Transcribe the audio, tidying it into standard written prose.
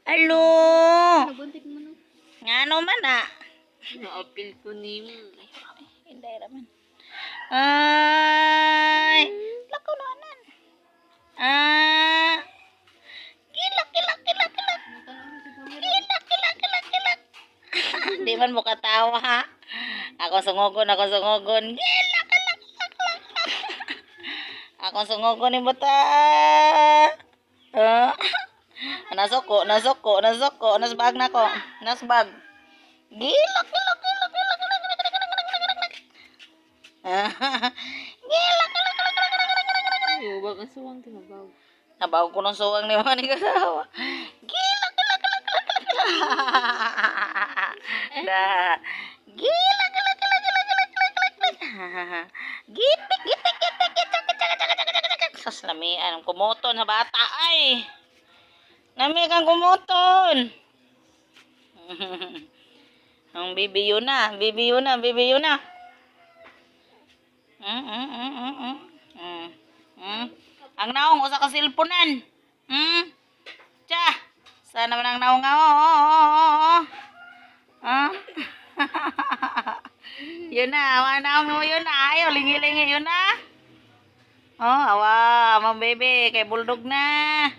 Alo. Nabuntik mo no. Ngano man ah. Na-appeal ko ni mo. Hindi raman. Ay. Lako na anan. Ah. Kilak. Di man mo katawa ha. Ako sungogon. Kilak. Ako sungogon ni bata. Ah. Nasoko. Nasbag na ko. Nasbag. Gilak. Gilak. Ay, wag ang suwang tinabaw. Nabaw ko ng suwang ni Manny Kasawa. Gilak. Da. Gilak. Gitik. Sas lamian. Kumuton na bata ay. Nami kang kumuton. Ang bibiyo na. Ang naong usa ka silponan. Cha. Sana man ang naong nga. Yun na, awa naong mo yun na. Ayaw, lingi-lingi yun na. Oh, awa, mga baby, kay bulldog na.